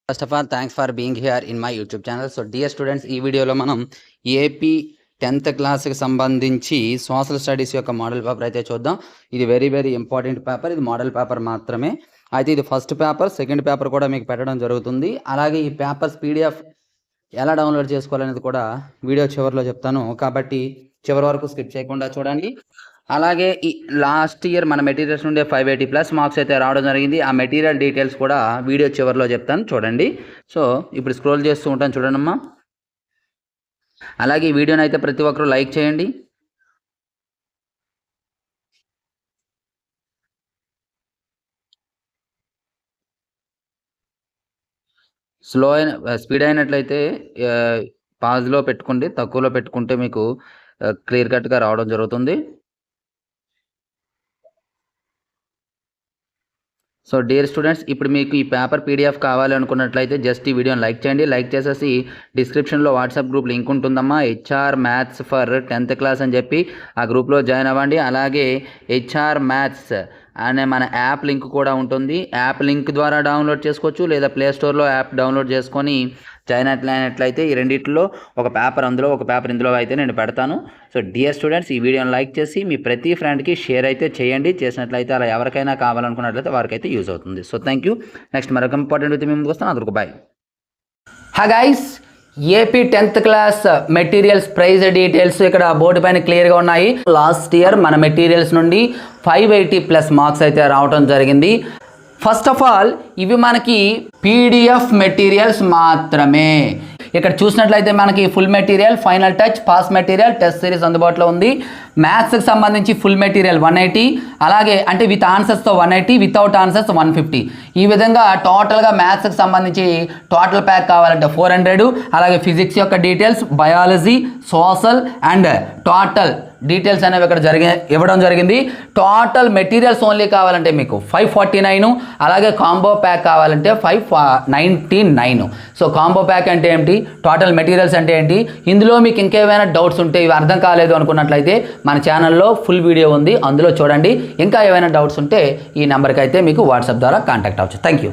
First of all thanks for being here in my YouTube channel. So dear students, ఈ వీడియోలో మనం AP 10th క్లాస్కి సంబంధించి social studies యొక్క మోడల్ పేపర్ అయితే చూద్దాం. ఇది వెరీ వెరీ ఇంపార్టెంట్ పేపర్. ఇది మోడల్ పేపర్ మాత్రమే. అయితే ఇది ఫస్ట్ పేపర్, సెకండ్ పేపర్ కూడా మీకు పెట్టడం జరుగుతుంది. అలాగే ఈ పేపర్స్ పీడిఎఫ్ ఎలా డౌన్లోడ్ చేసుకోవాలనేది కూడా వీడియో చివరిలో చెప్తాను, కాబట్టి చివరి వరకు స్కిప్ చేయకుండా చూడండి. అలాగే ఈ లాస్ట్ ఇయర్ మన మెటీరియల్స్ నుండి 580+ మార్క్స్ అయితే రావడం జరిగింది. ఆ మెటీరియల్ డీటెయిల్స్ కూడా వీడియో చివరిలో చెప్తాను, చూడండి. సో ఇప్పుడు స్క్రోల్ చేస్తూ ఉంటాను, చూడండమ్మా. అలాగే ఈ వీడియోని అయితే ప్రతి ఒక్కరూ లైక్ చేయండి. స్పీడ్ అయినట్లయితే పాజ్లో పెట్టుకోండి, తక్కువలో పెట్టుకుంటే మీకు క్లియర్ కట్గా రావడం జరుగుతుంది. సో డియర్ స్టూడెంట్స్, ఇప్పుడు మీకు ఈ పేపర్ పీడిఎఫ్ కావాలి అనుకున్నట్లయితే జస్ట్ ఈ వీడియోని లైక్ చేయండి. లైక్ చేసేసి డిస్క్రిప్షన్లో వాట్సాప్ గ్రూప్ లింక్ ఉంటుందమ్మా, HR maths for 10th class అని చెప్పి ఆ గ్రూప్లో జాయిన్ అవ్వండి. అలాగే HR మ్యాథ్స్ అనే మన యాప్ లింక్ కూడా ఉంటుంది. యాప్ లింక్ ద్వారా డౌన్లోడ్ చేసుకోవచ్చు, లేదా ప్లేస్టోర్లో యాప్ డౌన్లోడ్ చేసుకొని జాయిన్ అయినట్లయితే ఈ రెండింటిలో ఒక పేపర్ అందులో, ఒక పేపర్ ఇందులో అయితే నేను పెడతాను. సో డియర్ స్టూడెంట్స్, ఈ వీడియోని లైక్ చేసి మీ ప్రతి ఫ్రెండ్కి షేర్ అయితే చేయండి. చేసినట్లయితే అలా ఎవరికైనా కావాలనుకున్నట్లయితే వారికైతే యూజ్ అవుతుంది. So thank you. నెక్స్ట్ మరొక ఇంపార్టెంట్ విత్ మేము ముందుకు వస్తాను. అందరికీ bye. Hi guys, AP 10th class materials price details ఇక్కడ బోర్డు పైన క్లియర్గా ఉన్నాయి. లాస్ట్ ఇయర్ మన మెటీరియల్స్ నుండి 580+ మార్క్స్ అయితే రావడం జరిగింది. ఫస్ట్ ఆఫ్ ఆల్ ఇవి మనకి పీడిఎఫ్ మెటీరియల్స్ మాత్రమే. ఇక్కడ చూసినట్లయితే మనకి full material, final touch, pass material, test series అందుబాటులో ఉంది. మ్యాథ్స్కి సంబంధించి ఫుల్ మెటీరియల్ 180, అలాగే అంటే విత్ ఆన్సర్స్తో 180, వితౌట్ ఆన్సర్స్ 150. ఈ విధంగా టోటల్గా మ్యాథ్స్కి సంబంధించి టోటల్ ప్యాక్ కావాలంటే 400. అలాగే ఫిజిక్స్ యొక్క details, biology, social and total details అనేవి ఇక్కడ ఇవ్వడం జరిగింది. టోటల్ మెటీరియల్స్ ఓన్లీ కావాలంటే మీకు 549. అలాగే కాంబో ప్యాక్ కావాలంటే 599. సో కాంబో ప్యాక్ అంటే ఏంటి, టోటల్ మెటీరియల్స్ అంటే ఏంటి, ఇందులో మీకు ఇంకేమైనా డౌట్స్ ఉంటే, ఇవి అర్థం కాలేదు అనుకున్నట్లయితే మన ఛానల్లో ఫుల్ వీడియో ఉంది, అందులో చూడండి. ఇంకా ఏమైనా డౌట్స్ ఉంటే ఈ నెంబర్కి అయితే మీకు వాట్సాప్ ద్వారా కాంటాక్ట్ అవ్వచ్చు. Thank you.